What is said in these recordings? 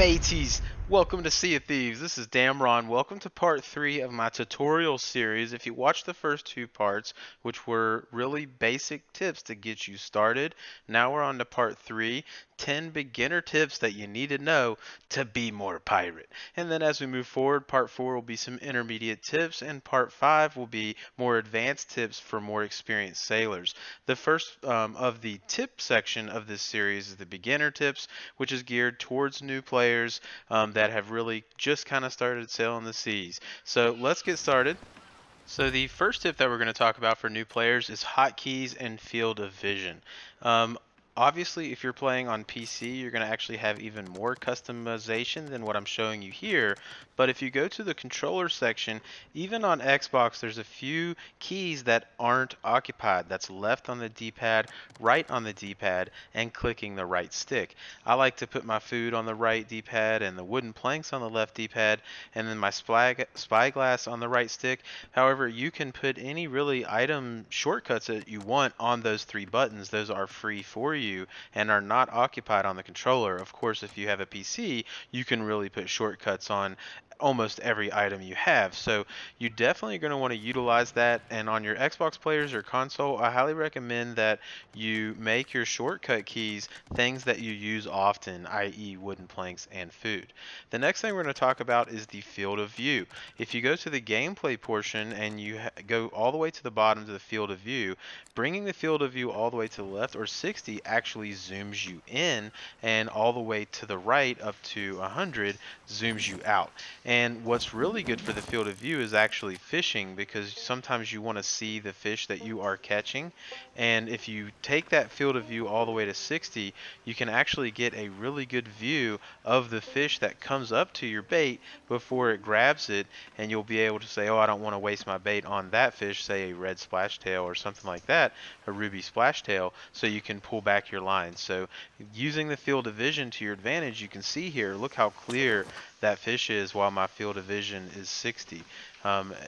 Mateys! Welcome to Sea of Thieves. This is Damron. Welcome to part 3 of my tutorial series. If you watched the first 2 parts, which were really basic tips to get you started, now we're on to part 3, 10 beginner tips that you need to know to be more pirate. And then as we move forward, part 4 will be some intermediate tips, and part 5 will be more advanced tips for more experienced sailors. The first of the tip section of this series is the beginner tips, which is geared towards new players that have really just kind of started sailing the seas. So let's get started. So the first tip that we're going to talk about for new players is hotkeys and field of vision. Um, Obviously, if you're playing on PC, you're going to actually have even more customization than what I'm showing you here. But if you go to the controller section, even on Xbox, there's a few keys that aren't occupied. That's left on the D-pad, right on the D-pad, and clicking the right stick. I like to put my food on the right D-pad and the wooden planks on the left D-pad, and then my spyglass on the right stick. However, you can put any really item shortcuts that you want on those 3 buttons. Those are free for you and are not occupied on the controller. Of course, if you have a PC, you can really put shortcuts on almost every item you have. So you definitely are going to want to utilize that. And on your Xbox players or console, I highly recommend that you make your shortcut keys things that you use often, i.e. wooden planks and food. The next thing we're going to talk about is the field of view. If you go to the gameplay portion and you go all the way to the bottom to the field of view, bringing the field of view all the way to the left or 60 actually zooms you in, and all the way to the right up to 100 zooms you out. And what's really good for the field of view is actually fishing, because sometimes you want to see the fish that you are catching. And if you take that field of view all the way to 60, you can actually get a really good view of the fish that comes up to your bait before it grabs it, and you'll be able to say, oh, I don't want to waste my bait on that fish, say a red splash tail or something like that, a ruby splash tail, so you can pull back your line. So using the field of vision to your advantage, you can see here, look how clear that fish is while my field of vision is 60.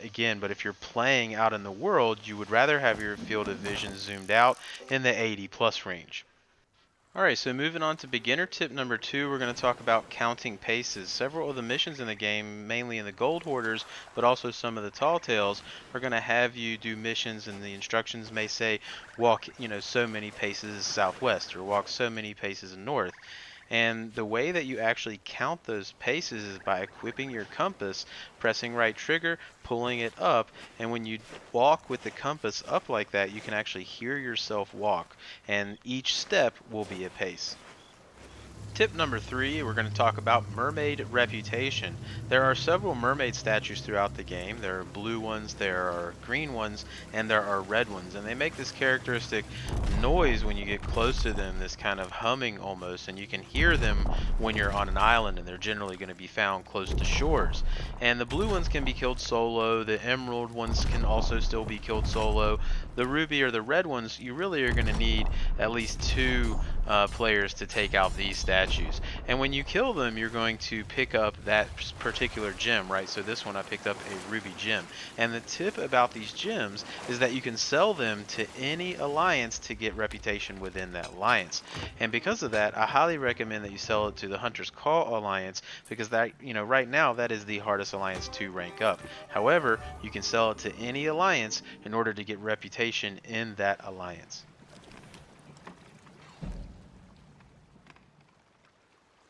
Again, but if you're playing out in the world, you would rather have your field of vision zoomed out in the 80 plus range. Alright, so moving on to beginner tip number 2, we're going to talk about counting paces. Several of the missions in the game, mainly in the gold hoarders, but also some of the tall tales, are going to have you do missions, and the instructions may say walk, so many paces southwest or walk so many paces north. And the way that you actually count those paces is by equipping your compass, pressing right trigger, pulling it up, and when you walk with the compass up like that, you can actually hear yourself walk, and each step will be a pace. Tip number 3, we're going to talk about Mermaid Reputation. There are several mermaid statues throughout the game. There are blue ones, there are green ones, and there are red ones. And they make this characteristic noise when you get close to them, this kind of humming almost. And you can hear them when you're on an island, and they're generally going to be found close to shores. And the blue ones can be killed solo. The emerald ones can also still be killed solo. The ruby or the red ones, you really are going to need at least 2 players to take out these statues. And when you kill them, you're going to pick up that particular gem, right? So this one I picked up a ruby gem. And the tip about these gems is that you can sell them to any alliance to get reputation within that alliance. And because of that, I highly recommend that you sell it to the Hunter's Call alliance, because that, right now that is the hardest alliance to rank up. However, you can sell it to any alliance in order to get reputation in that alliance.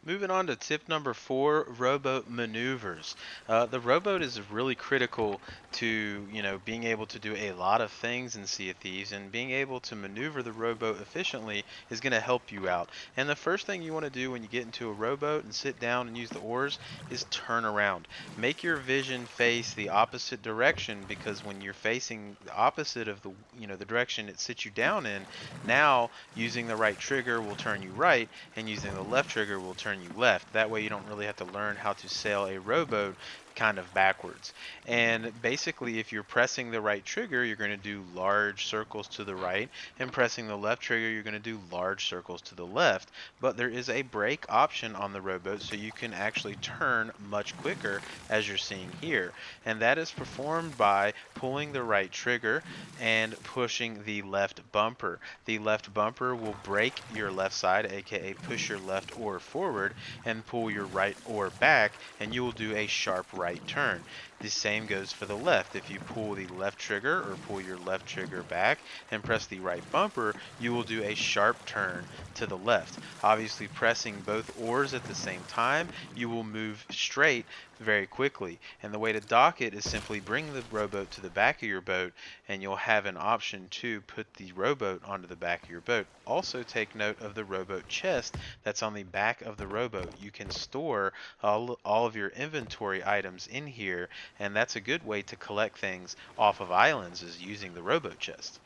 Moving on to tip number 4, rowboat maneuvers. The rowboat is really critical to, being able to do a lot of things in Sea of Thieves, and being able to maneuver the rowboat efficiently is going to help you out. And the first thing you want to do when you get into a rowboat and sit down and use the oars is turn around. Make your vision face the opposite direction, because when you're facing the opposite of the direction it sits you down in, now using the right trigger will turn you right, and using the left trigger will turn you left. That way you don't really have to learn how to sail a rowboat kind of backwards. And basically, if you're pressing the right trigger, you're going to do large circles to the right, and pressing the left trigger, you're going to do large circles to the left. But there is a brake option on the rowboat, so you can actually turn much quicker, as you're seeing here. And that is performed by pulling the right trigger and pushing the left bumper. The left bumper will brake your left side, aka push your left oar forward, and pull your right oar back, and you will do a sharp right turn. The same goes for the left. If you pull the left trigger or pull your left trigger back and press the right bumper, you will do a sharp turn to the left. Obviously, pressing both oars at the same time, you will move straight very quickly. And the way to dock it is simply bring the rowboat to the back of your boat, and you'll have an option to put the rowboat onto the back of your boat. Also take note of the rowboat chest that's on the back of the rowboat. You can store all of your inventory items in here, and that's a good way to collect things off of islands, is using the rowboat chest.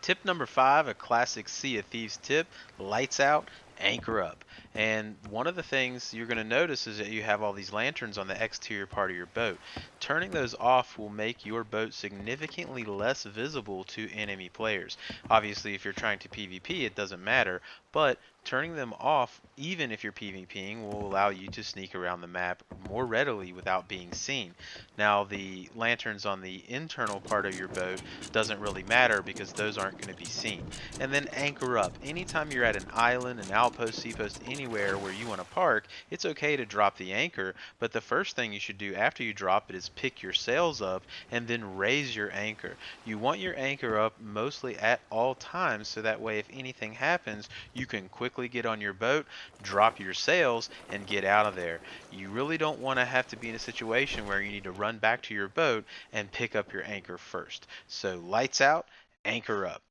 Tip number 5, a classic Sea of Thieves tip: lights out, anchor up. And one of the things you're going to notice is that you have all these lanterns on the exterior part of your boat. Turning those off will make your boat significantly less visible to enemy players. Obviously, if you're trying to PvP, it doesn't matter, but turning them off, even if you're PvPing, will allow you to sneak around the map more readily without being seen. Now, the lanterns on the internal part of your boat doesn't really matter because those aren't going to be seen. And then anchor up. Anytime you're at an island, an outpost, seapost, anywhere where you want to park, it's okay to drop the anchor, but the first thing you should do after you drop it is pick your sails up and then raise your anchor. You want your anchor up mostly at all times, so that way if anything happens, you can quickly get on your boat, drop your sails, and get out of there. You really don't want to have to be in a situation where you need to run back to your boat and pick up your anchor first. So lights out, anchor up.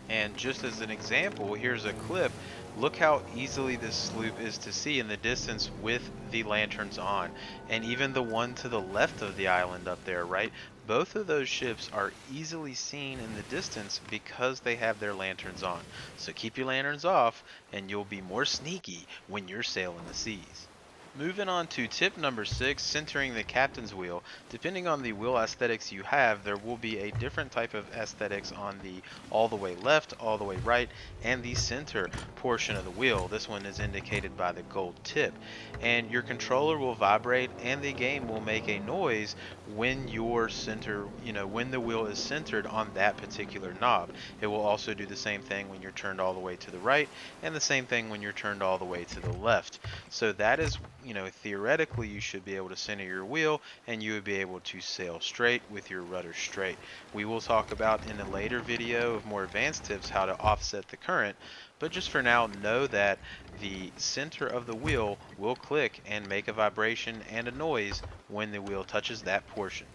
And just as an example, here's a clip. Look how easily this sloop is to see in the distance with the lanterns on. And even the one to the left of the island up there, right? Both of those ships are easily seen in the distance because they have their lanterns on. So keep your lanterns off and you'll be more sneaky when you're sailing the seas. Moving on to tip number 6, centering the captain's wheel. Depending on the wheel aesthetics you have, there will be a different type of aesthetics on the all the way left, all the way right, and the center portion of the wheel. This one is indicated by the gold tip. And your controller will vibrate and the game will make a noise when your center, when the wheel is centered on that particular knob. It will also do the same thing when you're turned all the way to the right, and the same thing when you're turned all the way to the left. So that is, theoretically you should be able to center your wheel and you would be able to sail straight with your rudder straight. We will talk about in a later video of more advanced tips how to offset the current, but just for now, know that the center of the wheel will click and make a vibration and a noise when the wheel touches that portion.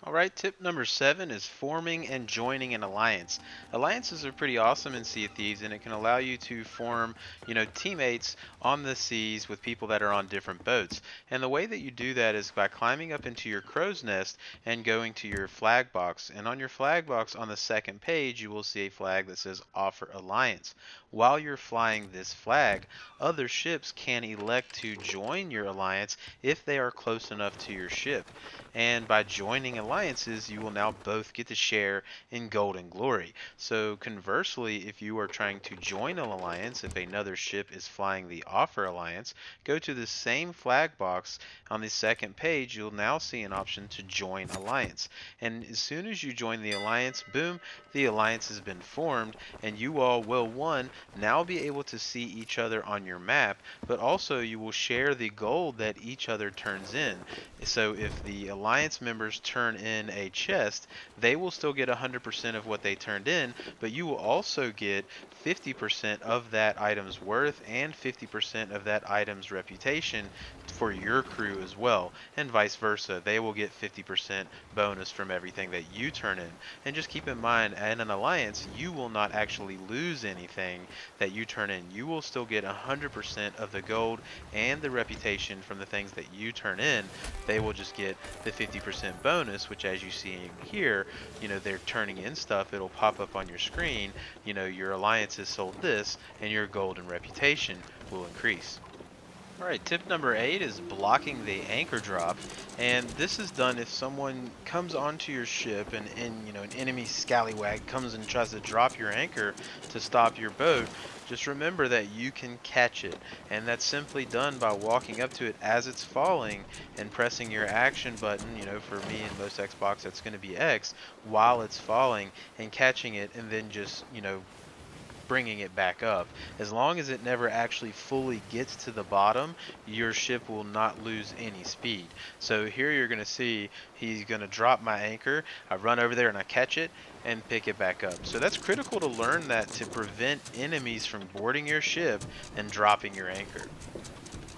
Alright, tip number 7 is forming and joining an alliance. Alliances are pretty awesome in Sea of Thieves, and it can allow you to form, teammates on the seas with people that are on different boats. And the way that you do that is by climbing up into your crow's nest and going to your flag box. And on your flag box on the second page, you will see a flag that says Offer Alliance. While you're flying this flag, other ships can elect to join your alliance if they are close enough to your ship. And by joining alliances, you will now both get to share in gold and glory. So conversely, if you are trying to join an alliance, if another ship is flying the Offer Alliance, go to the same flag box on the second page. You'll now see an option to join alliance. And as soon as you join the alliance, boom, the alliance has been formed, and you all will, one, now be able to see each other on your map, but also you will share the gold that each other turns in. So if the alliance members turn in a chest, they will still get 100% of what they turned in, but you will also get 50% of that item's worth and 50% of that item's reputation for your crew as well, and vice versa. They will get 50% bonus from everything that you turn in. And just keep in mind, in an alliance, you will not actually lose anything that you turn in. You will still get 100% of the gold and the reputation from the things that you turn in. They will just get the 50% bonus, which which as you see in here, they're turning in stuff. It'll pop up on your screen, your alliance has sold this, and your gold and reputation will increase. Alright, tip number 8 is blocking the anchor drop, and this is done if someone comes onto your ship and an enemy scallywag comes and tries to drop your anchor to stop your boat. Just remember that you can catch it, and that's simply done by walking up to it as it's falling and pressing your action button, for me and most Xbox that's going to be X, while it's falling, and catching it, and then just, bringing it back up. As long as it never actually fully gets to the bottom, your ship will not lose any speed. So here you're going to see he's going to drop my anchor. I run over there and I catch it and pick it back up. So that's critical to learn that to prevent enemies from boarding your ship and dropping your anchor.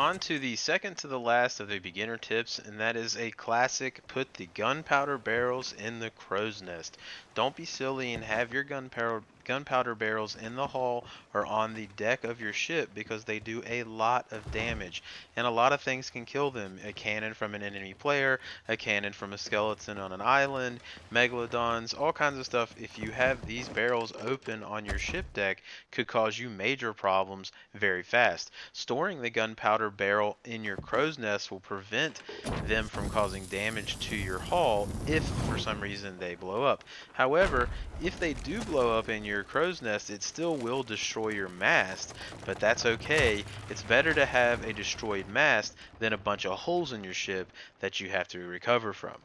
On to the second to the last of the beginner tips, and that is a classic: put the gunpowder barrels in the crow's nest. Don't be silly and have your gunpowder barrels in the hull or on the deck of your ship, because they do a lot of damage and a lot of things can kill them. A cannon from an enemy player, a cannon from a skeleton on an island, megalodons, all kinds of stuff. If you have these barrels open on your ship deck, could cause you major problems very fast. Storing the gunpowder barrel in your crow's nest will prevent them from causing damage to your hull if for some reason they blow up. However, if they do blow up in your crow's nest, it still will destroy your mast, but that's okay. It's better to have a destroyed mast than a bunch of holes in your ship that you have to recover from.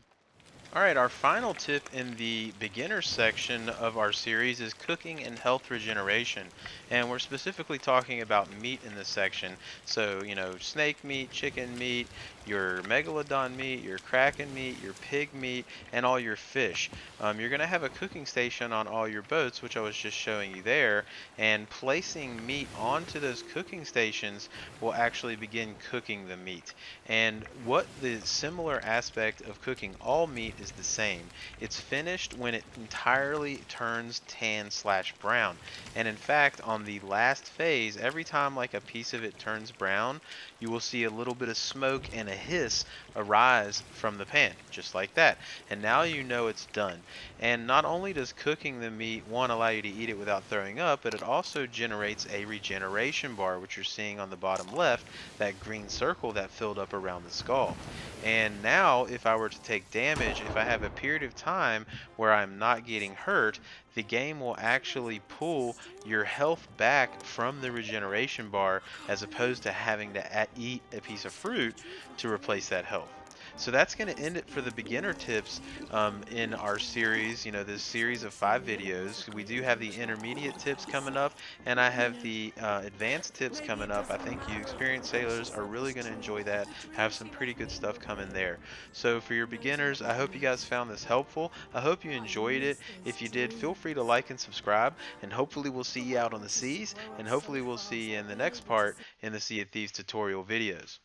Alright, our final tip in the beginner section of our series is cooking and health regeneration. And we're specifically talking about meat in this section. So, snake meat, chicken meat, your megalodon meat, your kraken meat, your pig meat, and all your fish. You're going to have a cooking station on all your boats, which I was just showing you there. And placing meat onto those cooking stations will actually begin cooking the meat. And what the similar aspect of cooking all meat is the same. It's finished when it entirely turns tan/brown. And in fact, on the last phase, every time like a piece of it turns brown, you will see a little bit of smoke and a hiss arise from the pan, just like that. And now you know it's done. And not only does cooking the meat, one, allow you to eat it without throwing up, but it also generates a regeneration bar, which you're seeing on the bottom left, that green circle that filled up around the skull. And now, if I were to take damage, if I have a period of time where I'm not getting hurt, the game will actually pull your health back from the regeneration bar, as opposed to having to eat a piece of fruit to replace that health. So that's going to end it for the beginner tips in our series, this series of 5 videos. We do have the intermediate tips coming up, and I have the advanced tips coming up. I think you experienced sailors are really going to enjoy that, have some pretty good stuff coming there. So for your beginners, I hope you guys found this helpful. I hope you enjoyed it. If you did, feel free to like and subscribe, and hopefully we'll see you out on the seas, and hopefully we'll see you in the next part in the Sea of Thieves tutorial videos.